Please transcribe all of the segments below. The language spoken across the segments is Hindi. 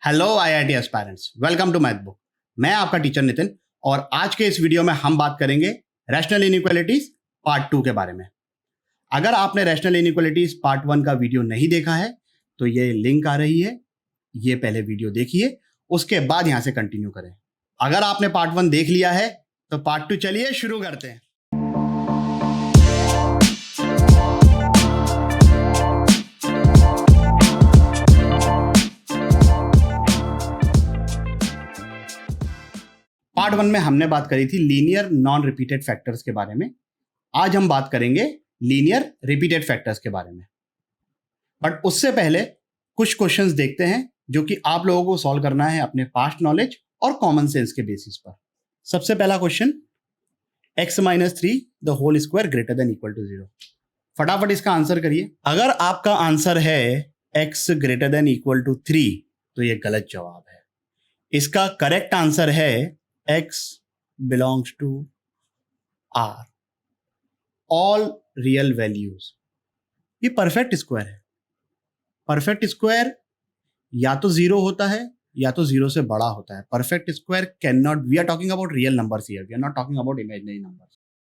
Hello IIT aspirants, welcome to math book. मैं आपका टीचर नितिन और आज के इस वीडियो में हम बात करेंगे रैशनल इनइक्वालिटीज पार्ट 2 के बारे में। अगर आपने रैशनल इनइक्वालिटीज पार्ट 1 का वीडियो नहीं देखा है तो ये लिंक आ रही है, ये पहले वीडियो देखिए, उसके बाद यहां से कंटिन्यू करें। अगर आपने पार्ट 1 देख लिया है तो पार्ट 2 चलिए शुरू करते हैं। पार्ट 1 में हमने बात करी थी लीनियर नॉन रिपीटेड फैक्टर्स के बारे में। आज हम बात करेंगे लीनियर रिपीटेड फैक्टर्स के बारे में, बट उससे पहले कुछ क्वेश्चंस देखते हैं जो कि आप लोगों को सॉल्व करना है अपने पास्ट नॉलेज और कॉमन सेंस के बेसिस पर। सबसे पहला question, x-3 the whole square greater than equal to 0। फटाफट इसका आंसर करिए। अगर आपका आंसर है x greater than equal to 3 तो ये गलत जवाब है। इसका करेक्ट आंसर है x belongs to R, all real values। ये परफेक्ट स्क्वायर है। परफेक्ट स्क्वायर या तो 0 होता है या तो 0 से बड़ा होता है। Perfect square can not, we are talking about real numbers here, we are not talking about imaginary numbers.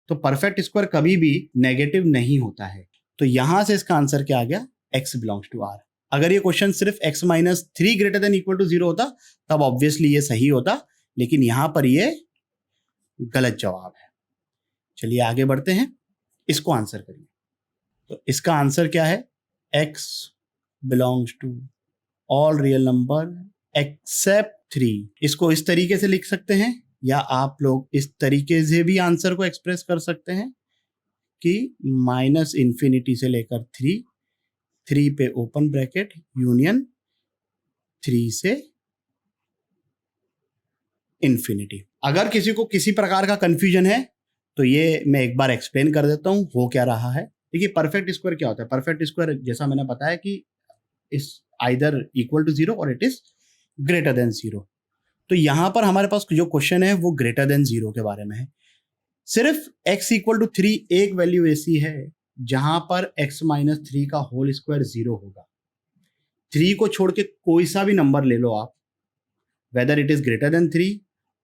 तो परफेक्ट स्क्वायर कभी भी नेगेटिव नहीं होता है। तो यहां से इसका आंसर क्या आ गया, x belongs to R। अगर ये क्वेश्चन सिर्फ x-3 greater than equal to 0 होता तब ऑब्वियसली ये सही होता, लेकिन यहां पर ये गलत जवाब है। चलिए आगे बढ़ते हैं, इसको आंसर करिए। तो इसका आंसर क्या है, x belongs to all real number except 3। इसको इस तरीके से लिख सकते हैं या आप लोग इस तरीके से भी आंसर को एक्सप्रेस कर सकते हैं कि -∞ से लेकर 3 पे ओपन ब्रैकेट यूनियन 3 से इन्फिनिटी। अगर किसी को किसी प्रकार का कंफ्यूजन है तो ये मैं एक बार एक्सप्लेन कर देता हूं हो क्या रहा है। देखिए परफेक्ट स्क्वायर क्या होता है। परफेक्ट स्क्वायर जैसा मैंने बताया कि इस आइदर इक्वल टू 0 और इट इज ग्रेटर देन 0। तो यहां पर हमारे पास जो क्वेश्चन है वो ग्रेटर देन 0 के बारे में है। सिर्फ x इक्वल टू 3 एक वैल्यू ऐसी है जहां पर x-3 का होल स्क्वायर 0 होगा। 3 को छोड़ के कोई सा भी नंबर ले लो आप, whether it is greater then 3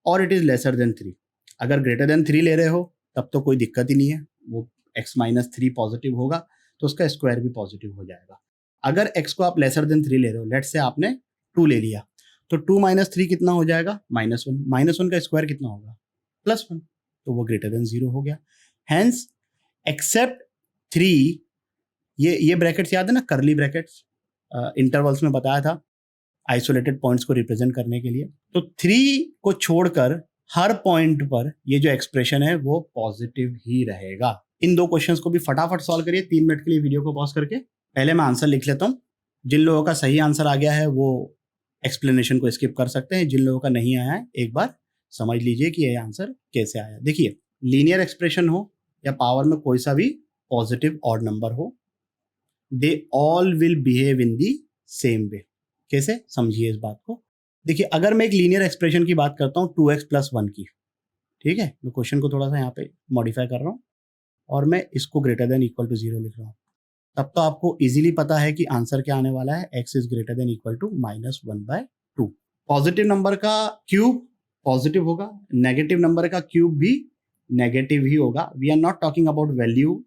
और इट इज लेसर देन 3। अगर ग्रेटर देन 3 ले रहे हो तब तो कोई दिक्कत ही नहीं है, वो x-3 पॉजिटिव होगा तो उसका स्क्वायर भी पॉजिटिव हो जाएगा। अगर x को आप लेसर देन 3 ले रहे हो, लेट्स से आपने 2 ले लिया, तो 2 - 3 कितना हो जाएगा, -1। -1 का स्क्वायर कितना होगा, +1, तो वो ग्रेटर देन 0 हो गया। हैंस एक्सेप्ट 3, ये ब्रैकेट्स याद है ना, करली ब्रैकेट्स इंटरवल्स में बताया था आइसोलेटेड पॉइंट्स को रिप्रेजेंट करने के लिए। तो 3 को छोड़कर हर पॉइंट पर ये जो एक्सप्रेशन है वो पॉजिटिव ही रहेगा। इन दो क्वेश्चंस को भी फटाफट सॉल्व करिए 3 मिनट के लिए वीडियो को पॉज करके। पहले मैं आंसर लिख लेता हूं। जिन लोगों का सही आंसर आ गया है वो एक्सप्लेनेशन को स्किप कर सकते हैं, जिन लोगों का नहीं आया है एक बार समझ लीजिए कि ये आंसर कैसे आया। देखिए लीनियर एक्सप्रेशन हो या पावर में कोई सा भी पॉजिटिव ऑड नंबर हो, they all will behave in the same way. कैसे, समझिए इस बात को। देखिए अगर मैं एक लीनियर एक्सप्रेशन की बात करता हूँ 2x + 1 की, ठीक है, मैं क्वेश्चन को थोड़ा सा यहाँ पे मॉडिफाई कर रहा हूँ और मैं इसको ग्रेटर देन इक्वल टू 0 लिख रहा हूँ, तब तो आपको इजीली पता है कि आंसर क्या आने वाला है, x is greater than equal to -1/2। Positive number का क्यूब पॉजिटिव होगा, नेगेटिव नंबर का क्यूब भी नेगेटिव ही होगा। We are not talking about value.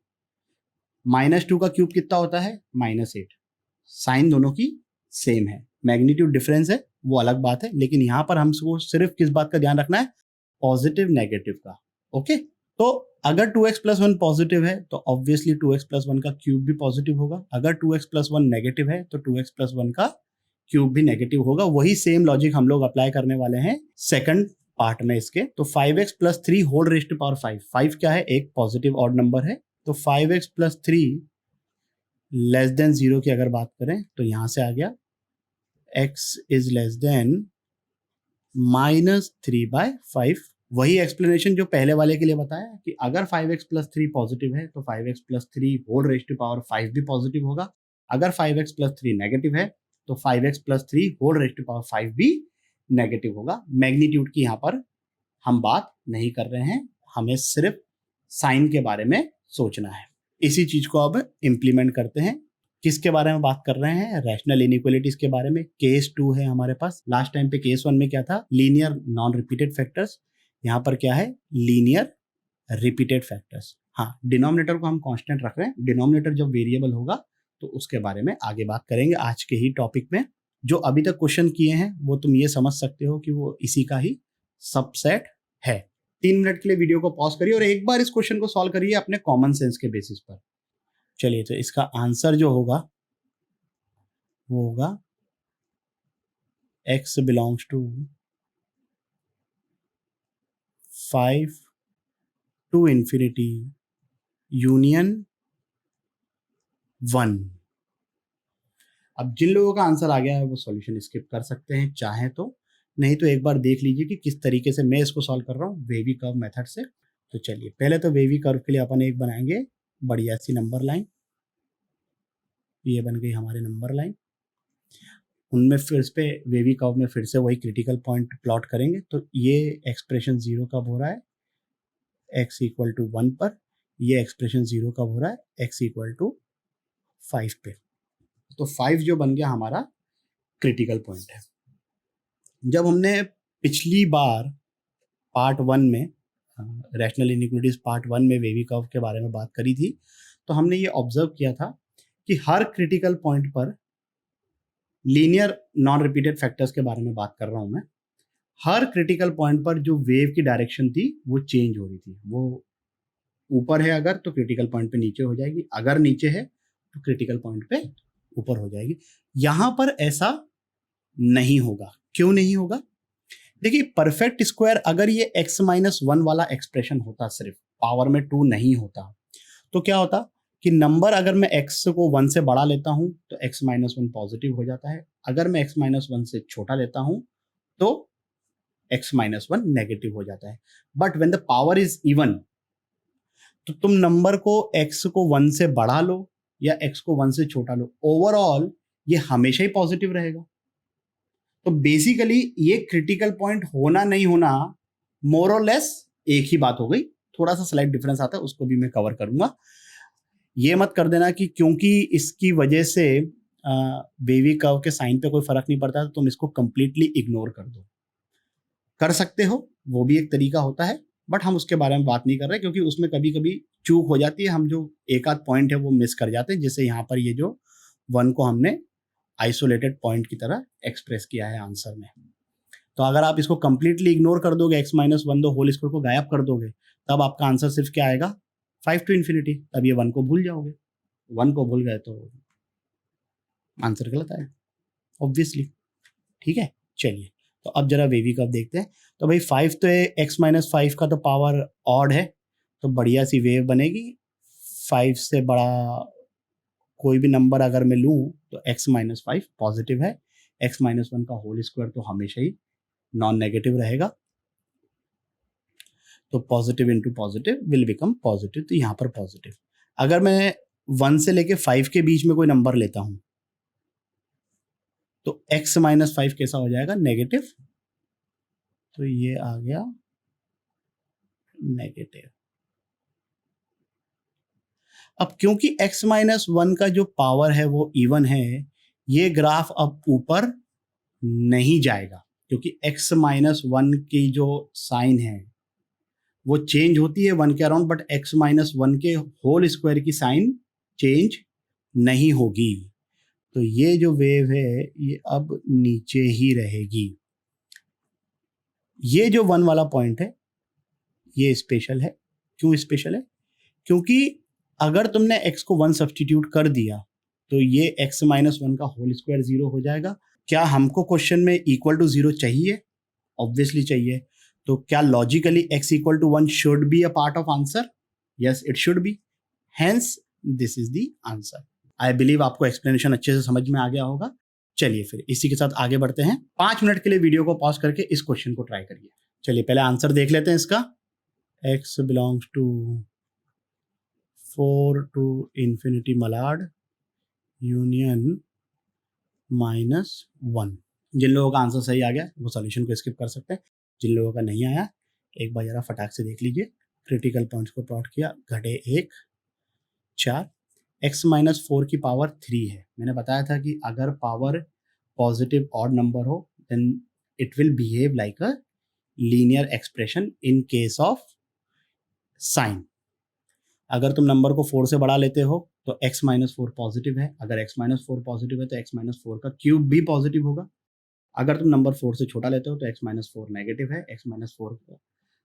-2 का क्यूब कितना होता है, -8। साइन दोनों की सेम है, मैग्नीट्यूड डिफरेंस है वो अलग बात है, लेकिन यहां पर हमको सिर्फ किस बात का ध्यान रखना है, पॉजिटिव नेगेटिव का। ओके, तो अगर 2x + 1 पॉजिटिव है तो ऑब्वियसली 2x + 1 का क्यूब भी पॉजिटिव होगा। अगर 2x + 1 नेगेटिव है तो 2x + 1 का क्यूब भी नेगेटिव होगा। वही सेम लॉजिक हम लोग अप्लाई करने वाले हैं सेकंड पार्ट में इसके। तो 5x + 3 whole raised to power 5, 5 क्या है, एक पॉजिटिव ऑड नंबर है। तो 5x + 3 लेस देन 0 की अगर बात करें तो यहां से आ गया x इज लेस देन -3/5। वही एक्सप्लेनेशन जो पहले वाले के लिए बताया कि अगर 5x + 3 पॉजिटिव है तो 5x + 3 whole raised to power 5 भी पॉजिटिव होगा। अगर 5x + 3 नेगेटिव है तो 5x + 3 whole raised to power 5 भी नेगेटिव होगा। मैग्नीट्यूड की यहाँ पर हम बात नहीं कर रहे हैं, हमें सिर्फ साइन के बारे में सोचना है। इसी चीज को अब इंप्लीमेंट करते हैं किसके बारे में बात कर रहे हैं? रैशनल इनइक्वालिटीज के बारे में। केस 2 है हमारे पास। लास्ट टाइम पे केस 1 में क्या था? Linear non repeated factors. यहाँ पर क्या है? Linear repeated factors. हाँ, डिनोमिनेटर को हम कांस्टेंट रख रहे हैं। डिनोमिनेटर जब वेरिएबल होगा तो उसके बारे में आगे बात करेंगे आज के ही टॉपिक में। जो अभी तक क्वेश्चन किए हैं वो तुम ये समझ सकते हो कि वो इसी का ही सबसेट है। 3 मिनट के लिए वीडियो को पॉज करिए और एक बार इस क्वेश्चन को सॉल्व करिए अपने कॉमन सेंस के बेसिस पर। चलिए, तो इसका आंसर जो होगा वो होगा x belongs to 5 to infinity union 1। अब जिन लोगों का आंसर आ गया है वो सॉल्यूशन स्किप कर सकते हैं चाहें तो, नहीं तो एक बार देख लीजिए कि किस तरीके से मैं इसको सॉल्व कर रहा हूँ वेवी कर्व मेथड से। तो चलिए, पहले तो वेवी कर्व के लिए अपन एक बनाएंगे बढ़िया सी नंबर लाइन। ये बन गई हमारी नंबर लाइन। उनमें फिर इस पे वेवी कर्व में फिर से वही क्रिटिकल पॉइंट प्लॉट करेंगे। तो ये एक्सप्रेशन 0 कब हो रहा है? x इक्वल टू 1 पर। ये एक्सप्रेशन 0 कब हो रहा है? x इक्वल टू 5 पे। तो 5 जो बन गया हमारा क्रिटिकल पॉइंट है। जब हमने पिछली बार पार्ट 1 में रैशनल इनइक्वालिटीज पार्ट 1 में वेवी कर्व के बारे में बात करी थी, तो हमने ये ऑब्जर्व किया था कि हर क्रिटिकल पॉइंट पर लीनियर नॉन रिपीटेड फैक्टर्स के बारे में बात कर रहा हूं मैं। हर क्रिटिकल पॉइंट पर जो वेव की डायरेक्शन थी वो चेंज हो रही थी। वो ऊपर है अगर तो क्रिटिकल पॉइंट पे नीचे हो जाएगी, अगर नीचे है तो क्रिटिकल पॉइंट पे ऊपर हो जाएगी। यहां पर ऐसा नहीं होगा। क्यों नहीं होगा? देखिए, परफेक्ट स्क्वायर अगर ये x-1 वाला एक्सप्रेशन होता, सिर्फ पावर में 2 नहीं होता, तो क्या होता कि नंबर अगर मैं x को 1 से बड़ा लेता हूं तो x-1 पॉजिटिव हो जाता है, अगर मैं x-1 से छोटा लेता हूं तो x-1 नेगेटिव हो जाता है। But when the power is even, तो तुम नंबर को x को 1 से बढ़ा लो या x को 1 से छोटा लो, ओवरऑल ये हमेशा ही पॉजिटिव रहेगा। तो बेसिकली ये क्रिटिकल पॉइंट होना नहीं होना मोर और लेस एक ही बात हो गई। थोड़ा सा स्लाइट डिफरेंस आता है, उसको भी मैं कवर करूंगा। ये मत कर देना कि क्योंकि इसकी वजह से वेवी कर्व के साइन पे कोई फर्क नहीं पड़ता तो तुम इसको कंप्लीटली इग्नोर कर दो। कर सकते हो, वो भी एक तरीका होता है, बट हम उसके बारे में बात नहीं कर रहे क्योंकि उसमें कभी कभी चूक हो जाती है। हम जो एक आध पॉइंट है वो मिस कर जाते हैं, जैसे यहाँ पर ये जो 1 को हमने आइसोलेटेड पॉइंट की तरह एक्सप्रेस किया है आंसर में। तो अगर आप इसको कंप्लीटली इग्नोर कर दोगे, x-1 दो होल स्क्वायर को गायब कर दोगे, तब आपका आंसर सिर्फ क्या आएगा? 5 टू इन्फिनिटी। तब ये 1 को भूल जाओगे। 1 को भूल गए तो आंसर गलत आया ऑब्वियसली। ठीक है, चलिए तो अब जरा वेवी कर्व देखते हैं। तो भाई 5 तो x-5 का तो पावर ऑड है, तो बढ़िया सी वेव बनेगी। 5 से बड़ा कोई भी नंबर अगर मैं लूँ तो x-5 पॉजिटिव है। x-1 का होल स्क्वायर तो हमेशा ही नॉन नेगेटिव रहेगा। तो positive into positive will become positive. तो यहाँ पर पॉजिटिव। अगर मैं 1 से लेके 5 के बीच में कोई नंबर लेता हूं तो x-5 कैसा हो जाएगा? नेगेटिव। तो ये आ गया नेगेटिव। अब क्योंकि x-1 का जो पावर है वो इवन है, ये ग्राफ अब ऊपर नहीं जाएगा क्योंकि x-1 की जो साइन है वो चेंज होती है 1 के अराउंड, बट x-1 के होल स्क्वायर की साइन चेंज नहीं होगी। तो ये जो वेव है ये अब नीचे ही रहेगी। ये जो 1 वाला पॉइंट है ये स्पेशल है। क्यों स्पेशल है? क्योंकि अगर तुमने x को 1 सब्सटीट्यूट कर दिया तो ये x-1 का होल स्क्वायर 0 हो जाएगा। क्या हमको क्वेश्चन में इक्वल टू 0 चाहिए? ऑब्वियसली चाहिए। तो क्या logically x equal to 1 should be a part of answer? Yes, it should be. Hence this is the answer. I believe आपको एक्सप्लेनेशन अच्छे से समझ में आ गया होगा। चलिए फिर इसी के साथ आगे बढ़ते हैं। 5 मिनट के लिए वीडियो को पॉज करके इस क्वेश्चन को ट्राई करिए। चलिए पहले आंसर देख लेते हैं इसका। x belongs to 4 to infinity मलाड यूनियन -1। जिन लोगों का आंसर सही आ गया वो सॉल्यूशन को स्किप कर सकते हैं। जिन लोगों का नहीं आया एक बार जरा फटाक से देख लीजिए। क्रिटिकल पॉइंट्स को प्लॉट किया, घटे 1 4। x माइनस 4 की पावर 3 है। मैंने बताया था कि अगर पावर पॉजिटिव ऑड नंबर हो then it will behave like a linear expression in case of sign. अगर तुम नंबर को 4 से बढ़ा लेते हो तो x माइनस 4 पॉजिटिव है, अगर x माइनस 4 पॉजिटिव है तो x माइनस 4 का क्यूब भी पॉजिटिव होगा। अगर तुम नंबर 4 से छोटा लेते हो तो x माइनस 4 नेगेटिव है, x माइनस 4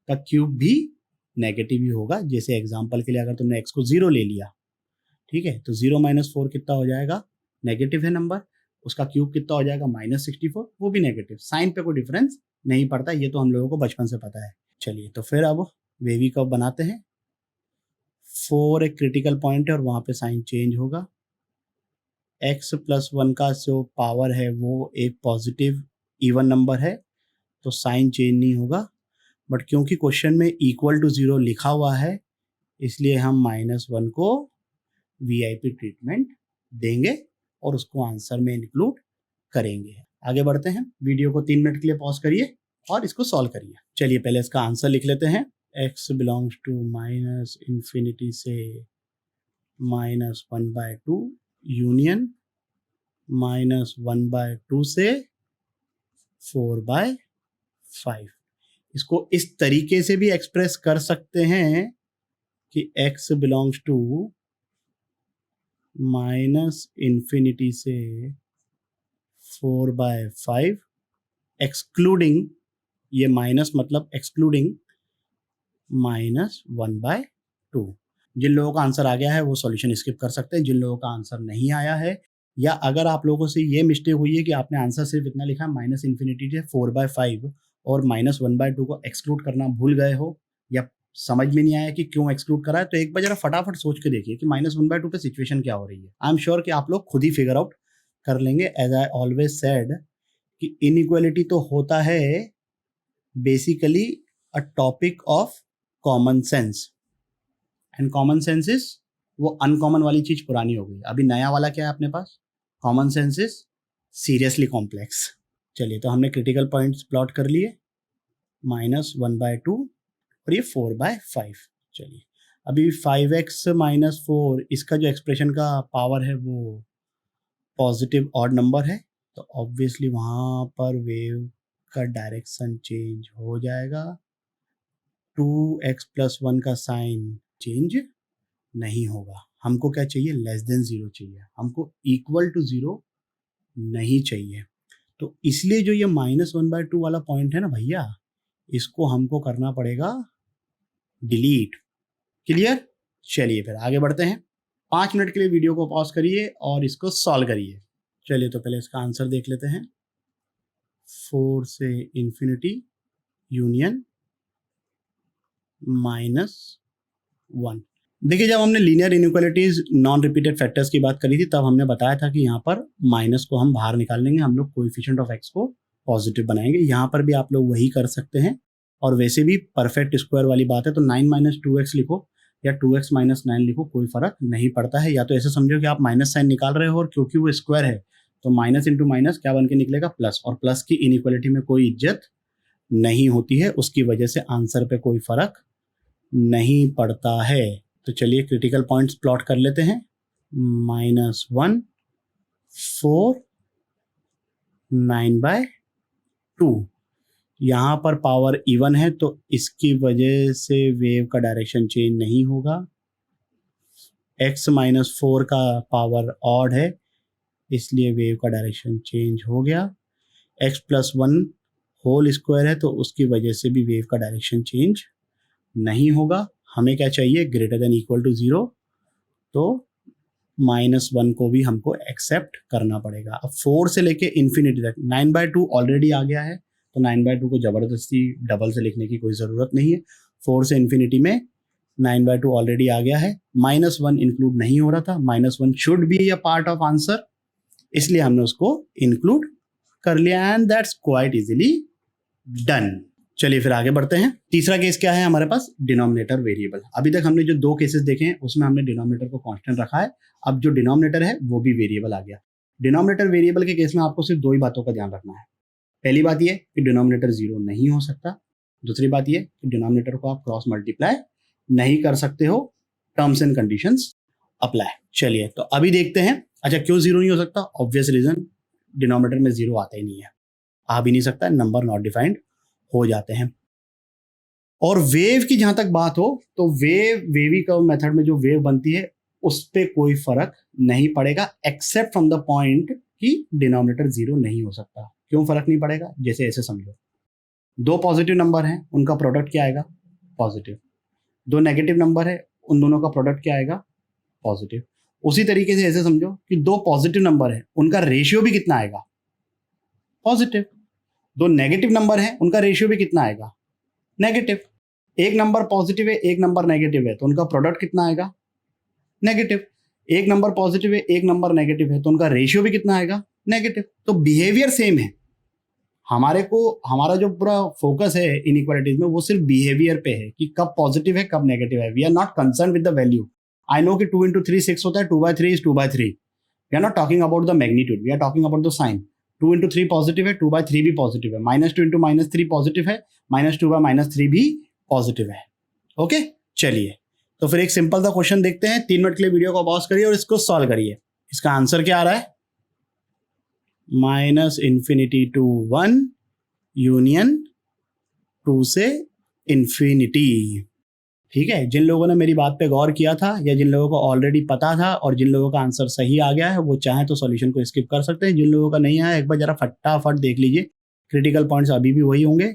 का क्यूब भी नेगेटिव ही होगा। जैसे एग्जांपल के लिए अगर तुमने x को 0 ले लिया, ठीक है, तो 0 माइनस 4 कितना हो जाएगा, नेगेटिव है नंबर, उसका क्यूब कितना हो जाएगा -64, वो भी नेगेटिव। साइन पे कोई डिफरेंस नहीं पड़ता, ये तो हम लोगों को बचपन से पता है। चलिए तो फिर अब वेवी कर्व बनाते हैं। 4 एक क्रिटिकल पॉइंट है और वहां पे साइन चेंज होगा। x प्लस 1 का जो पावर है वो एक पॉजिटिव इवन नंबर है तो साइन चेंज नहीं होगा, बट क्योंकि क्वेश्चन में इक्वल टू 0 लिखा हुआ है इसलिए हम -1 को वीआईपी ट्रीटमेंट देंगे और उसको आंसर में इंक्लूड करेंगे। आगे बढ़ते हैं, वीडियो को 3 मिनट के लिए पॉज करिए और इसको सॉल्व करिए। चलिए पहले इसका आंसर लिख लेते हैं। x belongs to minus infinity से -1/2 यूनियन -1/2 से 4/5। इसको इस तरीके से भी एक्सप्रेस कर सकते हैं कि x belongs to minus infinity से 4/5 एक्सक्लूडिंग, ये माइनस मतलब एक्सक्लूडिंग -1/2। जिन लोगों का आंसर आ गया है वो सॉल्यूशन स्किप कर सकते हैं, जिन लोगों का आंसर नहीं आया है या अगर आप लोगों से ये मिस्टेक हुई है कि आपने आंसर सिर्फ इतना लिखा माइनस इन्फिनिटी से 4/5 और -1/2 को एक्सक्लूड करना भूल गए हो या समझ में नहीं आया कि क्यों एक्सक्लूड करा है, तो एक बार जरा फटाफट सोच के देखिए कि -1/2 पे सिचुएशन क्या हो रही है। आई एम श्योर कि आप लोग खुद ही फिगर आउट कर लेंगे। एज आई ऑलवेज सेड कि इनइक्वालिटी तो होता है basically a topic of common sense, and common sense is वो अनकॉमन वाली चीज पुरानी हो गई, अभी नया वाला क्या है अपने पास, common sense is seriously complex. चलिए तो हमने क्रिटिकल पॉइंट्स प्लॉट कर लिए, -1/2 और ये 4/5। चलिए अभी 5x - 4 इसका जो एक्सप्रेशन का पावर है वो पॉजिटिव ऑड नंबर है तो ऑब्वियसली वहां पर वेव का डायरेक्शन चेंज हो जाएगा। 2x + 1 का साइन चेंज नहीं होगा। हमको क्या चाहिए, लेस देन 0 चाहिए, हमको इक्वल टू 0 नहीं चाहिए। तो इसलिए जो ये -1/2 वाला पॉइंट है ना भैया, इसको हमको करना पड़ेगा डिलीट। क्लियर? चलिए फिर आगे बढ़ते हैं। 5 मिनट के लिए वीडियो को पॉज करिए और इसको सॉल्व करिए। चलिए तो पहले इसका आंसर देख लेते हैं। 4 से इन्फिनिटी यूनियन -1। देखिए जब हमने linear inequalities non repeated factors की बात करी थी तब हमने बताया था कि यहाँ पर माइनस को हम बाहर निकाल लेंगे, हम लोग कोएफिशिएंट ऑफ x को पॉजिटिव बनाएंगे। यहाँ पर भी आप लोग वही कर सकते हैं और वैसे भी परफेक्ट स्क्वायर वाली बात है तो 9 - 2x लिखो या 2x - 9 लिखो, कोई फर्क नहीं पड़ता है। या तो ऐसे समझो कि आप माइनस साइन निकाल रहे हो और क्योंकि वो स्क्वायर है तो माइनस इंटू माइनस क्या बन के निकलेगा, प्लस, और प्लस की इनइक्वालिटी में कोई इज्जत नहीं होती है, उसकी वजह से आंसर पे कोई फर्क नहीं पड़ता है। तो चलिए क्रिटिकल पॉइंट्स प्लॉट कर लेते हैं। -1 4 9/2। यहाँ पर पावर इवन है तो इसकी वजह से वेव का डायरेक्शन चेंज नहीं होगा। x - 4 का पावर ऑड है इसलिए वेव का डायरेक्शन चेंज हो गया। x + 1 होल स्क्वायर है तो उसकी वजह से भी वेव का डायरेक्शन चेंज नहीं होगा। हमें क्या चाहिए, ग्रेटर देन इक्वल टू 0, तो -1 को भी हमको एक्सेप्ट करना पड़ेगा। अब 4 से लेके इन्फिनिटी तक 9/2 ऑलरेडी आ गया है तो 9/2 को जबरदस्ती डबल से लिखने की कोई ज़रूरत नहीं है। 4 से इन्फिनिटी में 9/2 ऑलरेडी आ गया है, -1 इंक्लूड नहीं हो रहा था, -1 should be a part of answer, इसलिए हमने उसको इंक्लूड कर लिया and that's quite easily done. चलिए फिर आगे बढ़ते हैं। तीसरा केस क्या है हमारे पास, डिनोमिनेटर वेरिएबल। अभी तक हमने जो 2 केसेस देखे हैं उसमें हमने डिनोमिनेटर को कांस्टेंट रखा है, अब जो डिनोमिनेटर है वो भी वेरिएबल आ गया। डिनोमिनेटर वेरिएबल के केस में आपको सिर्फ 2 ही बातों का ध्यान रखना है। पहली बात ये कि डिनोमिनेटर 0 नहीं हो सकता, दूसरी बात ये कि डिनोमिनेटर को आप क्रॉस मल्टीप्लाई नहीं कर सकते हो, टर्म्स एंड कंडीशंस अप्लाई। चलिए तो अभी देखते हैं। अच्छा, क्यों जीरो नहीं हो सकता? ऑब्वियस रीजन, डिनोमिनेटर में जीरो आता ही नहीं है, आ भी नहीं सकता, नंबर नॉट डिफाइंड हो जाते हैं। और वेव की जहां तक बात हो तो वेवी कर्व मेथड में जो वेव बनती है उस पर कोई फर्क नहीं पड़ेगा एक्सेप्ट फ्रॉम द पॉइंट कि डिनोमिनेटर जीरो नहीं हो सकता। क्यों फर्क नहीं पड़ेगा? जैसे ऐसे समझो, दो पॉजिटिव नंबर हैं, उनका प्रोडक्ट क्या आएगा? पॉजिटिव। दो नेगेटिव नंबर है, उन दोनों का प्रोडक्ट क्या आएगा? पॉजिटिव। उसी तरीके से ऐसे समझो कि दो पॉजिटिव नंबर है, उनका रेशियो भी कितना आएगा? पॉजिटिव। दो नेगेटिव नंबर है, उनका रेशियो भी कितना आएगा? नेगेटिव। एक नंबर पॉजिटिव है, एक नंबर नेगेटिव है, तो उनका प्रोडक्ट कितना आएगा? नेगेटिव। एक नंबर पॉजिटिव है, एक नंबर नेगेटिव है, तो उनका रेशियो भी कितना आएगा? नेगेटिव। तो बिहेवियर सेम है। हमारा जो पूरा फोकस है इनइक्वालिटीज में वो सिर्फ बिहेवियर पे है कि कब पॉजिटिव है कब नेगेटिव है। We are not concern with the value. I know कि 2 into 3 6 होता है, 2/3 is 2/3। We are not talking about the magnitude, we are talking about the sign. 2 into 3 positive है, 2/3 भी पॉजिटिव है, -2 into -3 पॉजिटिव है, -2/3 भी पॉजिटिव है। ओके, चलिए तो फिर एक सिंपल सा क्वेश्चन देखते हैं। 3 मिनट के लिए वीडियो को पॉज करिए और इसको सॉल्व करिए। इसका आंसर क्या आ रहा है? -∞ to 1 यूनियन 2 से इन्फिनिटी। ठीक है, जिन लोगों ने मेरी बात पे गौर किया था या जिन लोगों को ऑलरेडी पता था और जिन लोगों का आंसर सही आ गया है वो चाहे तो सॉल्यूशन को स्किप कर सकते हैं। जिन लोगों का नहीं आया एक बार जरा फटाफट देख लीजिए। क्रिटिकल पॉइंट्स अभी भी वही होंगे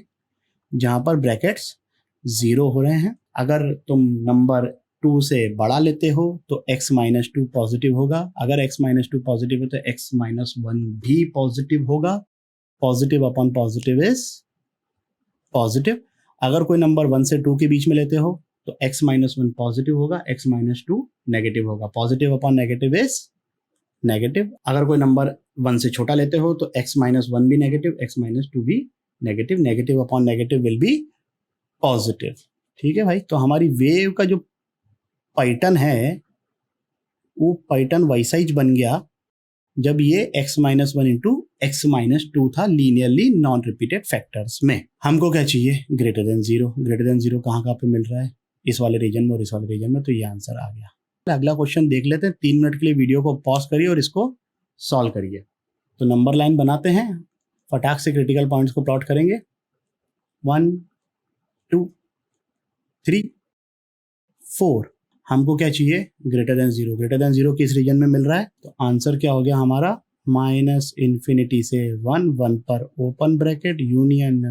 जहां पर ब्रैकेट्स जीरो हो रहे हैं। अगर तुम नंबर 2 से बड़ा लेते हो तो x-2 पॉजिटिव होगा। अगर x-2 पॉजिटिव है तो x-1 भी पॉजिटिव होगा। Positive upon positive is positive. अगर कोई नंबर 1 से 2 के बीच में लेते हो तो x-1 पॉजिटिव होगा, x-2 नेगेटिव होगा। Positive upon negative is negative. अगर कोई नंबर 1 से छोटा लेते हो तो x-1 भी नेगेटिव, x-2 भी negative. Negative upon negative will be positive. ठीक है भाई, तो हमारी वेव का जो पैटर्न है वो पैटर्न वैसा ही बन गया जब ये x-1 इंटू x-2 था लीनियरली नॉन रिपीटेड फैक्टर्स में। हमको क्या चाहिए? Greater than zero. Greater than zero कहाँ पे मिल रहा है? इस वाले रीजन में और इस वाले रीजन में, तो ये आंसर आ गया। अगला क्वेश्चन देख लेते हैं। 3 मिनट के लिए वीडियो को पॉज करिए और इसको सॉल्व करिए। तो नंबर लाइन बनाते हैं, फटाक से क्रिटिकल पॉइंट्स को प्लॉट करेंगे। 1 2 3 4। हमको क्या चाहिए? Greater than zero. Greater than zero किस रीजन में मिल रहा है? तो आंसर क्या हो गया हमारा? -∞ से 1 पर ओपन ब्रैकेट यूनियन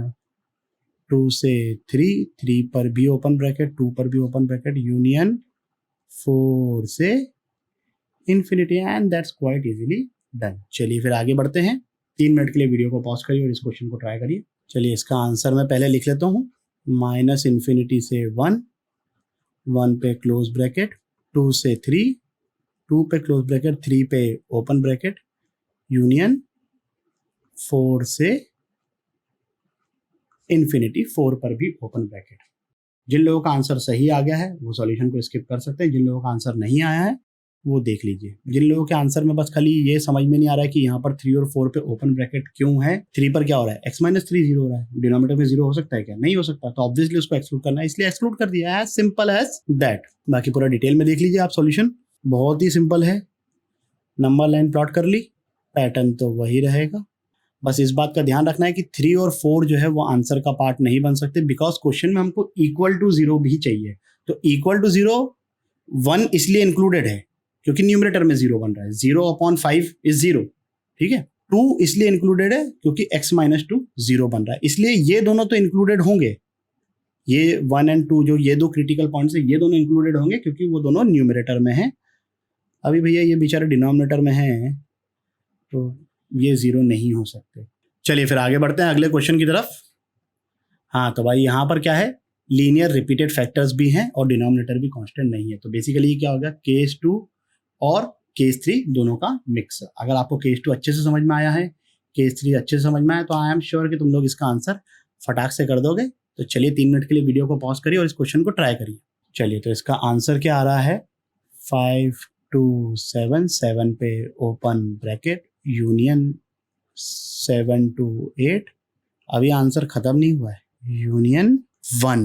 2 से 3 पर भी ओपन ब्रैकेट, 2 पर भी ओपन ब्रैकेट यूनियन 4 से infinity. And that's quite easily done. चलिए फिर आगे बढ़ते हैं। 3 मिनट के लिए वीडियो को पॉज करिए और इस क्वेश्चन को ट्राई करिए। चलिए इसका आंसर मैं पहले लिख लेता हूँ। -∞ से 1 पे क्लोज ब्रैकेट, 2 से 3, 2 पे क्लोज ब्रैकेट, 3 पे ओपन ब्रैकेट यूनियन 4 से इन्फिनिटी, 4 पर भी ओपन ब्रैकेट। जिन लोगों का आंसर सही आ गया है वो सॉल्यूशन को स्किप कर सकते हैं। जिन लोगों का आंसर नहीं आया है वो देख लीजिए। जिन लोगों के आंसर में बस खाली ये समझ में नहीं आ रहा है कि यहाँ पर 3 और 4 पे ओपन ब्रैकेट क्यों है, 3 पर क्या हो रहा है? x-3 जीरो हो रहा है। डिनोमिनेटर में जीरो हो सकता है क्या? नहीं हो सकता। तो ऑब्वियसली उसको एक्सक्लूड करना है, इसलिए एक्सक्लूड कर दिया। As simple as that. बाकी पूरा डिटेल में देख लीजिए आप। सॉल्यूशन बहुत ही सिंपल है। नंबर लाइन प्लॉट कर ली, पैटर्न तो वही रहेगा। बस इस बात का ध्यान रखना है कि 3 और 4 जो है वो आंसर का पार्ट नहीं बन सकते, बिकॉज क्वेश्चन में हमको इक्वल टू जीरो भी चाहिए। तो इक्वल टू जीरो 1 इसलिए इंक्लूडेड है क्योंकि न्यूमरेटर में जीरो बन रहा है। 0/5 इज 0। ठीक है। 2 इसलिए इंक्लूडेड है क्योंकि x-2 0 बन रहा है, इसलिए ये दोनों तो इंक्लूडेड होंगे। ये 1 और 2 जो ये दो क्रिटिकल पॉइंट्स है ये दोनों इंक्लूडेड होंगे क्योंकि वो दोनों न्यूमरेटर में है। अभी भैया ये बेचारे डिनोमिनेटर में है तो ये 0 नहीं हो सकते। चलिए फिर आगे बढ़ते हैं अगले क्वेश्चन की तरफ। हाँ तो भाई यहाँ पर क्या है? लीनियर रिपीटेड फैक्टर्स भी हैं और डिनोमिनेटर भी कांस्टेंट नहीं है। तो बेसिकली क्या हो गया? केस 2 और केस 3 दोनों का मिक्स। अगर आपको केस 2 अच्छे से समझ में आया है, केस 3 अच्छे से समझ में आया, तो आई एम श्योर कि तुम लोग इसका आंसर फटाक से कर दोगे। तो चलिए 3 मिनट के लिए वीडियो को पॉज करिए और इस क्वेश्चन को ट्राई करिए। चलिए तो इसका आंसर क्या आ रहा है? 5 2 7, 7 पे ओपन ब्रैकेट यूनियन 7 to 8। अभी आंसर खत्म नहीं हुआ है, यूनियन 1।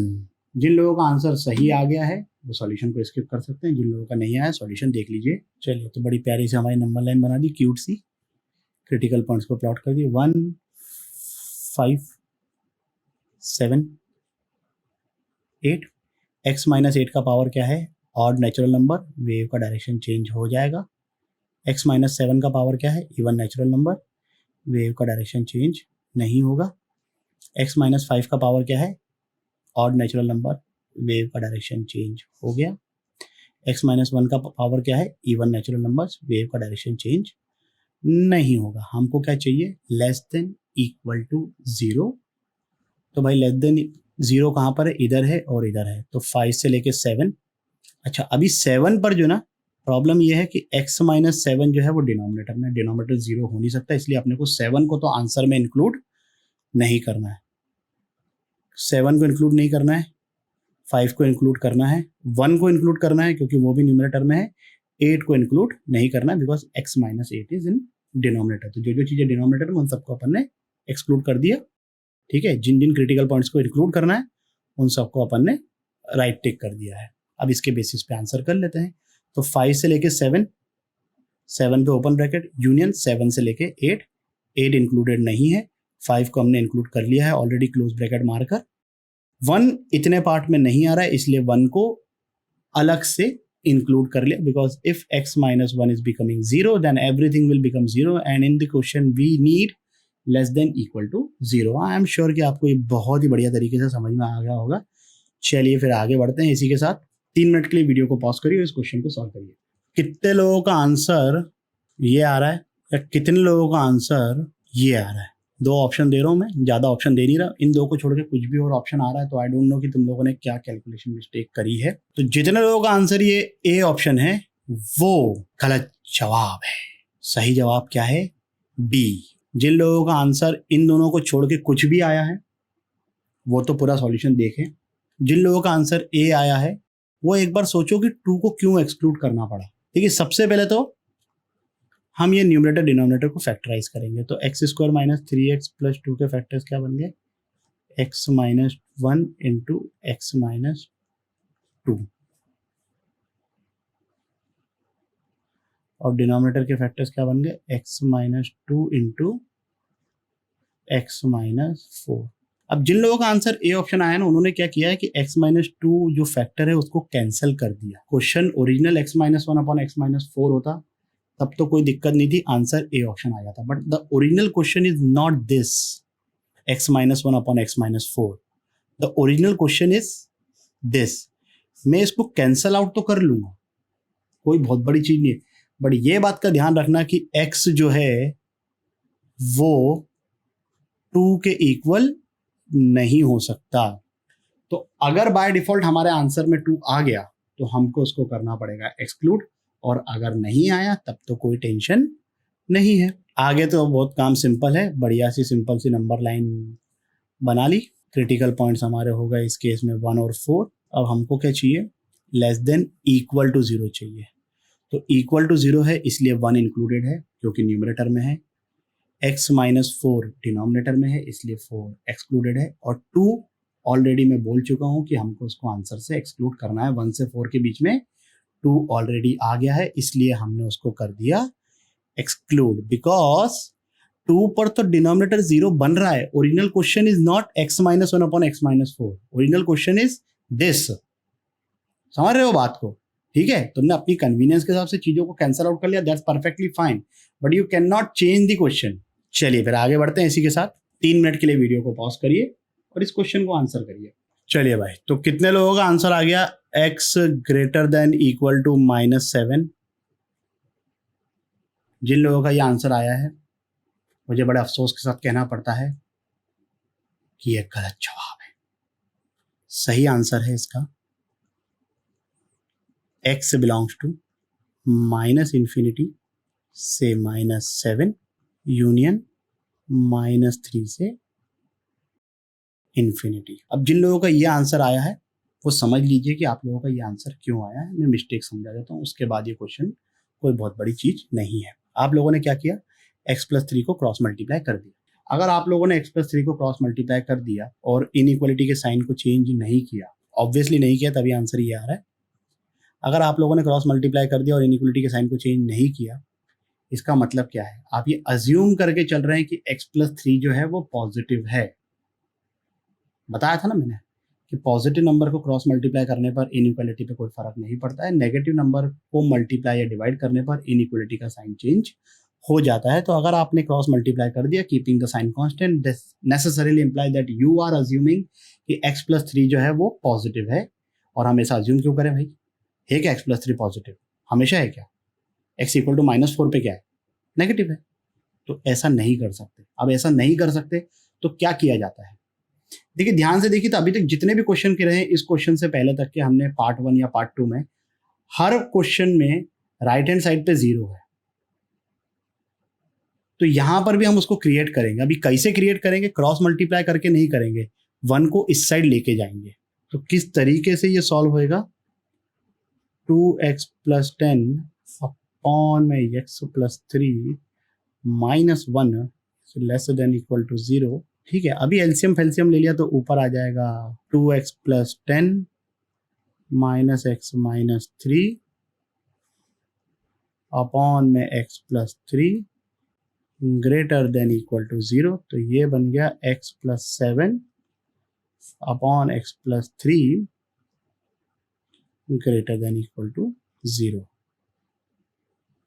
जिन लोगों का आंसर सही आ गया है वो सॉल्यूशन को स्किप कर सकते हैं। जिन लोगों का नहीं आया सॉल्यूशन देख लीजिए। चलिए, तो बड़ी प्यारी से हमारी नंबर लाइन बना दी, क्यूट सी, क्रिटिकल पॉइंट्स को प्लॉट कर दिए। 1 5 7 8। x माइनस 8 का पावर क्या है? ऑड नेचुरल नंबर, वेव का डायरेक्शन चेंज हो जाएगा। x माइनस 7 का पावर क्या है? इवन नेचुरल नंबर, वेव का डायरेक्शन चेंज नहीं होगा। x माइनस 5 का पावर क्या है? ऑड नेचुरल नंबर, वेव का डायरेक्शन चेंज हो गया। x माइनस 1 का पावर क्या है? इवन नेचुरल नंबर, वेव का डायरेक्शन चेंज नहीं होगा। हमको क्या चाहिए? Less than equal to 0। तो भाई लेस देन 0 कहाँ पर है? इधर है और इधर है, तो 5 से लेके 7। अच्छा, अभी 7 पर जो ना प्रॉब्लम ये है कि x माइनस 7 जो है वो डिनोमिनेटर में, डिनोमिनेटर 0 हो नहीं सकता, इसलिए अपने को 7 को तो आंसर में इंक्लूड नहीं करना है। 7 को इंक्लूड नहीं करना है, 5 को इंक्लूड करना है, 1 को इंक्लूड करना है क्योंकि वो भी न्यूमरेटर में है, 8 को इंक्लूड नहीं करना है because x minus 8 is in denominator. तो जो जो चीज़ें डिनोमिनेटर में उन सबको अपन ने एक्सक्लूड कर दिया। ठीक है, जिन जिन क्रिटिकल पॉइंट्स को इंक्लूड करना है उन सबको अपन ने राइट टिक कर दिया है। अब इसके बेसिस पे आंसर कर लेते हैं। तो 5 से लेके 7, 7 पे ओपन ब्रैकेट यूनियन 7 से लेके 8, 8 इंक्लूडेड नहीं है, 5 को हमने इंक्लूड कर लिया है ऑलरेडी क्लोज ब्रैकेट मारकर। 1 इतने पार्ट में नहीं आ रहा है, इसलिए 1 को अलग से इंक्लूड कर लिया because if x minus 1 is becoming 0 then everything will become 0 and in the question we need less than equal to 0। I am sure कि आपको ये बहुत ही बढ़िया तरीके से समझ में आ गया होगा। चलिए फिर आगे बढ़ते हैं। इसी के साथ 3 मिनट के लिए वीडियो को पॉज करिए और इस क्वेश्चन को सॉल्व करिए। कितने लोगों का आंसर ये आ रहा है या कितने लोगों का आंसर ये आ रहा है? 2 ऑप्शन दे रहा हूं मैं, ज्यादा ऑप्शन दे नहीं रहा। इन 2 को छोड़ के कुछ भी और ऑप्शन आ रहा है तो आई डोंट नो कि तुम लोगों ने क्या कैलकुलेशन मिस्टेक करी है। तो जितने लोगों का आंसर ये ए ऑप्शन है वो गलत जवाब है। सही जवाब क्या है? बी। जिन लोगों का आंसर इन दोनों को छोड़ के कुछ भी आया है वो तो पूरा सॉल्यूशन देखें। जिन लोगों का आंसर ए आया है वो एक बार सोचो कि 2 को क्यों एक्सक्लूड करना पड़ा। ठीक है, सबसे पहले तो हम ये न्यूमरेटर डिनोमिनेटर को फैक्टराइज करेंगे। तो x square minus 3x plus 2 के फैक्टर्स क्या बन गए? x minus 1 into x minus 2 और डिनोमिनेटर के फैक्टर्स क्या बन गए? x minus 2 into x minus 4। अब जिन लोगों का आंसर ए ऑप्शन आया ना उन्होंने क्या किया है कि x माइनस 2 जो फैक्टर है उसको कैंसिल कर दिया। Question original x minus 1 upon x minus 4 होता तब तो कोई दिक्कत नहीं थी, आंसर ए ऑप्शन आ जाता। But the original question is not this x minus 1 upon x minus 4। The original question is this. मैं इसको कैंसल आउट तो कर लूंगा, कोई बहुत बड़ी चीज नहीं है, बट ये बात का ध्यान रखना कि x जो है वो 2 के इक्वल नहीं हो सकता। तो अगर बाय डिफॉल्ट हमारे आंसर में 2 आ गया तो हमको उसको करना पड़ेगा एक्सक्लूड, और अगर नहीं आया तब तो कोई टेंशन नहीं है। आगे तो बहुत काम सिंपल है, बढ़िया सी सिंपल सी नंबर लाइन बना ली। क्रिटिकल पॉइंट्स हमारे हो गए इस केस में 1 और 4। अब हमको क्या चाहिए? लेस देन इक्वल टू 0 चाहिए। तो इक्वल टू 0 है इसलिए 1 इंक्लूडेड है क्योंकि न्यूमरेटर में है, x माइनस 4 डिनोमिनेटर में है इसलिए 4 एक्सक्लूडेड है, और 2 ऑलरेडी मैं बोल चुका हूं कि हमको उसको आंसर से एक्सक्लूड करना है। 1 से 4 के बीच में 2 ऑलरेडी आ गया है इसलिए हमने उसको कर दिया एक्सक्लूड। बिकॉज 2 पर तो डिनोमिनेटर 0 बन रहा है। Original question is not x minus 1 upon x minus 4, original question is this. समझ रहे हो बात को? ठीक है, तुमने अपनी कन्वीनियंस के हिसाब से चीजों को कैंसिल आउट कर लिया, that's perfectly fine, but you can not change the question. चलिए फिर आगे बढ़ते हैं। इसी के साथ 3 मिनट के लिए वीडियो को पॉज करिए और इस क्वेश्चन को आंसर करिए। चलिए भाई, तो कितने लोगों का आंसर आ गया? x greater than equal to -7। जिन लोगों का ये आंसर आया है मुझे बड़े अफसोस के साथ कहना पड़ता है कि ये गलत जवाब है। सही आंसर है इसका x बिलोंग्स टू -∞ से -7 यूनियन -3 से इन्फिनिटी। अब जिन लोगों का ये आंसर आया है वो समझ लीजिए कि आप लोगों का ये आंसर क्यों आया है। मैं मिस्टेक समझा देता हूँ, उसके बाद ये क्वेश्चन कोई बहुत बड़ी चीज नहीं है। आप लोगों ने क्या किया? x+3 को क्रॉस मल्टीप्लाई कर दिया। अगर आप लोगों ने x+3 को क्रॉस मल्टीप्लाई कर दिया और इनइक्वालिटी के साइन को चेंज नहीं किया, ऑब्वियसली नहीं किया, तभी आंसर ये आ रहा है। अगर आप लोगों ने क्रॉस मल्टीप्लाई कर दिया और इनइक्वलिटी के साइन को चेंज नहीं किया, इसका मतलब क्या है? आप ये अज्यूम करके चल रहे हैं कि x+3 जो है वो पॉजिटिव है। बताया था ना मैंने कि पॉजिटिव नंबर को क्रॉस मल्टीप्लाई करने पर इनइक्वालिटी पे कोई फर्क नहीं पड़ता है, नेगेटिव नंबर को मल्टीप्लाई या डिवाइड करने पर इनइक्वालिटी का साइन चेंज हो जाता है। तो अगर आपने क्रॉस मल्टीप्लाई कर दिया keeping the sign constant, this necessarily imply that you are assuming कि x+3 जो है वो पॉजिटिव है। और हम ऐसा अज्यूम क्यों करें भाई? है क्या x+3 पॉजिटिव? हमेशा है क्या? x = -4 पे क्या है? नेगेटिव है। तो ऐसा नहीं कर सकते। अब ऐसा नहीं कर सकते तो क्या किया जाता है? देखिए ध्यान से देखिए, तो अभी तक जितने भी क्वेश्चन के रहे इस क्वेश्चन से पहले तक के, हमने पार्ट 1 या पार्ट 2 में हर क्वेश्चन में राइट हैंड साइड पे 0 है। तो यहां पर भी हम उसको क्रिएट करेंगे। अभी कैसे क्रिएट करेंगे? क्रॉस मल्टीप्लाई करके नहीं करेंगे, 1 को इस साइड लेके जाएंगे। तो किस तरीके से ये सॉल्व होएगा? 2x + 10 अपॉन में x+3 -1 < 0। ठीक है, अभी एलसीएम फेल्सियम ले लिया तो ऊपर आ जाएगा 2x + 10 - x - 3 अपॉन में x+3 > 0। तो ये बन गया x + 7 अपॉन x+3 > 0।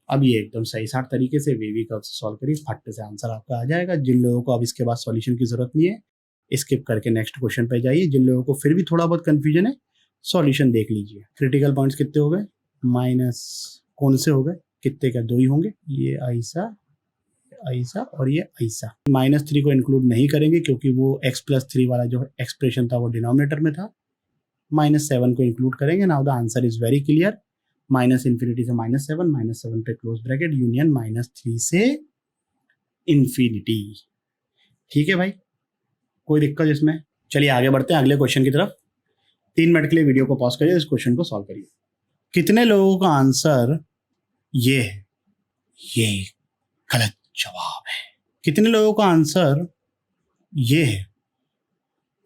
अब ये एकदम सही साठ तरीके से वेवी कर्व से सॉल्व करिए, फट से आंसर आपका आ जाएगा। जिन लोगों को अब इसके बाद सॉल्यूशन की जरूरत नहीं है, स्किप करके नेक्स्ट क्वेश्चन पे जाइए। जिन लोगों को फिर भी थोड़ा बहुत कंफ्यूजन है, सॉल्यूशन देख लीजिए। क्रिटिकल पॉइंट्स कितने हो गए? माइनस कौन से हो गए? कितने का? 2 ही होंगे। ये ऐसा ऐसा और ये ऐसा। -3 को इंक्लूड नहीं करेंगे क्योंकि वो x+3 वाला जो एक्सप्रेशन था वो डिनोमिनेटर में था। -7 को इंक्लूड करेंगे। Now the answer is very clear. -∞ से -7, -7 पे क्लोज ब्रैकेट, यूनियन -3 से इन्फिनिटी। ठीक है भाई, कोई दिक्कत इसमें? चलिए आगे बढ़ते हैं अगले क्वेश्चन की तरफ। 3 मिनट के लिए वीडियो को पॉज करिए, इस क्वेश्चन को सॉल्व करिए। कितने लोगों का आंसर ये है? ये गलत जवाब है। कितने लोगों का आंसर ये है?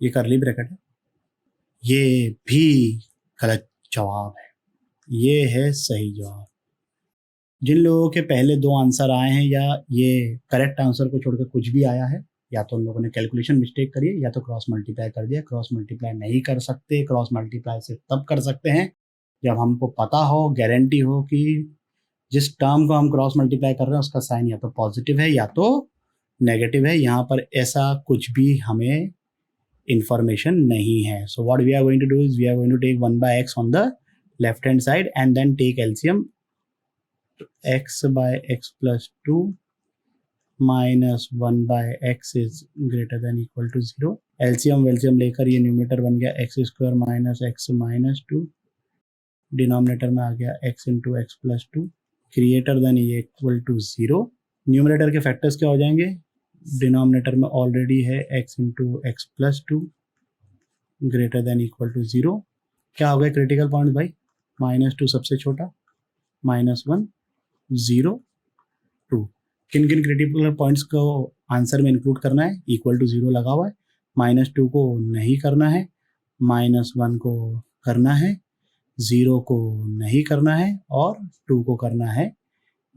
ये करली ब्रैकेट है। ये भी गलत जवाब है। ये है सही जवाब। जिन लोगों के पहले 2 आंसर आए हैं या ये करेक्ट आंसर को छोड़कर कुछ भी आया है, या तो उन लोगों ने कैलकुलेशन मिस्टेक करी है या तो क्रॉस मल्टीप्लाई कर दिया। क्रॉस मल्टीप्लाई नहीं कर सकते। क्रॉस मल्टीप्लाई सिर्फ तब कर सकते हैं जब हमको पता हो, गारंटी हो कि जिस टर्म को हम क्रॉस मल्टीप्लाई कर रहे हैं उसका साइन या तो पॉजिटिव है या तो नेगेटिव है। यहाँ पर ऐसा कुछ भी हमें इंफॉर्मेशन नहीं है। So what we are going to do is we are going to take 1/x on the left hand side and then take LCM. x by x plus 2 minus 1/x is greater than equal to 0. LCM वेल्सियम लेकर ये न्यूमरेटर बन गया x² minus x minus 2, denominator में आ गया x into x plus 2 greater then ये इक्वल टू 0। न्यूमरेटर के फैक्टर्स क्या हो जाएंगे? डिनोमिनेटर में ऑलरेडी है x into x plus 2 greater than equal to 0। क्या हो गया क्रिटिकल पॉइंट भाई? -2 सबसे छोटा, -1 0 2। किन किन क्रिटिकल पॉइंट्स को आंसर में इंक्लूड करना है? इक्वल टू 0 लगा हुआ है। -2 को नहीं करना है, -1 को करना है, 0 को नहीं करना है और 2 को करना है।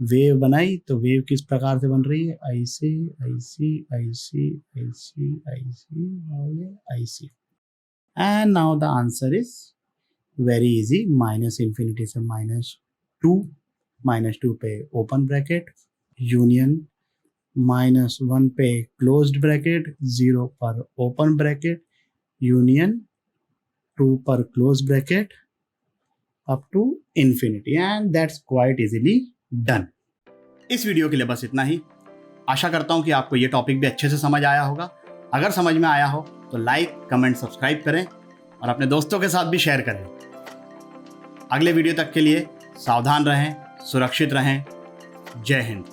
वेव बनाई तो वेव किस प्रकार से बन रही है? ऐसे ऐसे ऐसे ऐसे ऐसे और ये ऐसे। And now the answer is very easy. -∞ से -2 पे ओपन ब्रैकेट, यूनियन -1 पे क्लोज्ड ब्रैकेट, 0 पर ओपन ब्रैकेट, यूनियन 2 पर close bracket up to infinity. And that's quite easily done. इस वीडियो के लिए बस इतना ही। आशा करता हूं कि आपको ये टॉपिक भी अच्छे से समझ आया होगा। अगर समझ में आया हो तो लाइक, कमेंट, सब्सक्राइब करें और अपने दोस्तों के साथ भी शेयर करें। अगले वीडियो तक के लिए सावधान रहें, सुरक्षित रहें। जय हिंद।